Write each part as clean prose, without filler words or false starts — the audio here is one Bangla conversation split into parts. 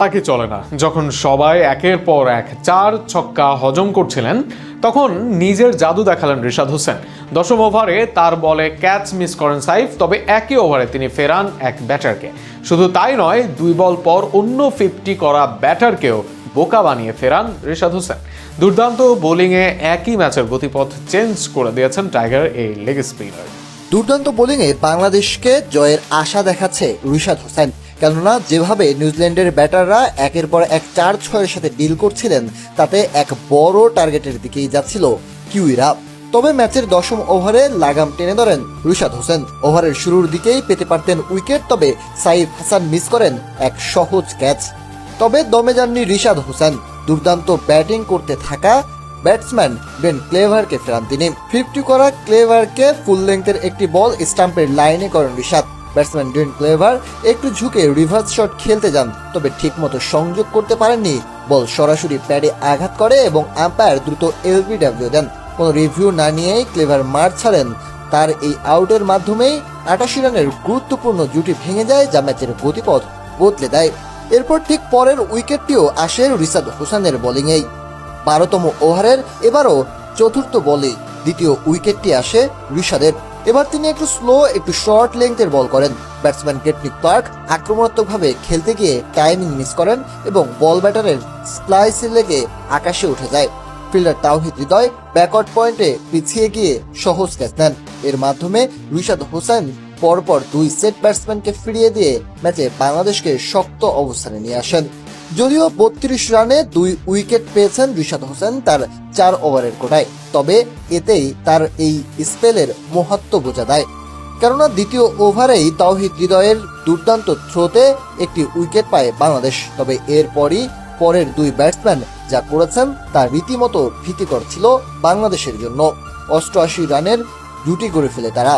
তাকে চলে না। যখন সবাই একের পর এক 4 ছক্কা হজম করছিলেন, তখন নিজের জাদু দেখালেন রিশাদ হোসেন। 10ম ওভারে তার বলে ক্যাচ মিস করেন সাইফ, তবে একই ওভারে তিনি ফেরান এক ব্যাটারকে। শুধু তাই নয়, 2 বল পর অন্য 50 করা ব্যাটারকেও বোকা বানিয়ে ফেরান রিশাদ হোসেন। দুর্দান্ত বোলিংয়ে একই ম্যাচের গতিপথ চেঞ্জ করে দিয়েছেন টাইগার এই লেগ স্পিনার। দুর্দান্ত বোলিংয়ে বাংলাদেশকে জয়ের আশা দেখাচ্ছে রিশাদ হোসেন। কেননা যেভাবে নিউজিল্যান্ডের ব্যাটাররা একের পর এক 4-6-এর সাথে ডিল করছিলেন, তাতে এক বড় টার্গেটের দিকেই যাচ্ছিল কিউইরা। তবে ম্যাচের 10ম ওভারে লাগাম টেনে ধরেন রিশাদ হোসেন। ওভারের শুরুর দিকেই পেতে পারতেন উইকেট, তবে সাইফ হাসান মিস করেন এক সহজ ক্যাচ। তবে দমে যাননি রিশাদ হোসেন। দুর্দান্ত ব্যাটিং করতে থাকা ব্যাটসম্যান বেন ক্লেভারকে ফেরান তিনি। 50 করা ক্লেভারকে ফুল লেন্থের একটি বল স্টাম্পের লাইনে করেন রিশাদ। ব্যাটসম্যান ডেন ক্লেভার একটু ঝুঁকে রিভার্স শট খেলতে যান, তবে ঠিকমতো সংযোগ করতে পারেননি। বল সরাসরি প্যাডে আঘাত করে এবং আম্পায়ার দ্রুত এলবিডব্লিউ দেন। কোনো রিভিউ না নিয়েই ক্লেভার মাঠ ছাড়েন। তার এই আউটের মাধ্যমেই 88 রানের গুরুত্বপূর্ণ জুটি ভেঙে যায়, যা ম্যাচের গতিপথ বদলে দেয়। এরপর ঠিক পরের উইকেটটিও আসে রিশাদ হোসেনের বোলিংয়েই। 12তম ওভারের এবারও চতুর্থ বলে দ্বিতীয় উইকেটটি আসে রিশাদের। এবার তিনি একটু স্লো, একটু শর্ট লেংথের বল করেন। ব্যাটসম্যান কেটনি ক্লার্ক আক্রমণাত্মকভাবে খেলতে গিয়ে টাইমিং মিস করেন এবং বল ব্যাটারের স্প্লাইসে লেগে আকাশে উঠে যায়। ফিল্ডার তাওহিদ হৃদয় ব্যাকওয়ার্ড পয়েন্টে পিছিয়ে গিয়ে সহজ ক্যাচ নেন। এর মাধ্যমে রিশাদ হোসেন পরপর 2 সেট ব্যাটসম্যানকে ফিরিয়ে দিয়ে ম্যাচে বাংলাদেশকে শক্ত অবস্থানে নিয়ে আসেন। যদিও 32 রানে 2 উইকেট পেয়েছেন রিশাদ হোসেন তার 4 ওভারের কোটায়, তবে এতেই তার এই স্পেলের মাহাত্ম্য বোঝা দেয়। কেননা দ্বিতীয় ওভারেই তাওহিদ হৃদয়ের দুর্দান্ত থ্রোতে একটি উইকেট পায় বাংলাদেশ। তবে এরপরই পরের 2 ব্যাটসম্যান যা করেছেন তা রীতিমতো ভীতিকর ছিল বাংলাদেশের জন্য। 88 রানের জুটি করে ফেলে তারা।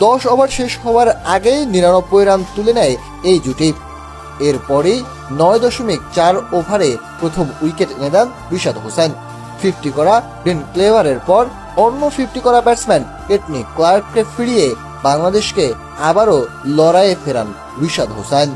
10 ওভার শেষ হওয়ার আগেই 99 রান তুলে নেয় এই জুটি। এরপরেই 9.4 ওভারে প্রথম উইকেট এনে দেন রিশাদ হোসেন। 50 করা বেন ক্লেভারের পর অন্য 50 করা ব্যাটসম্যান কেটনি ক্লার্ককে ফিরিয়ে বাংলাদেশকে আবারও লড়াইয়ে ফেরান রিশাদ হোসেন।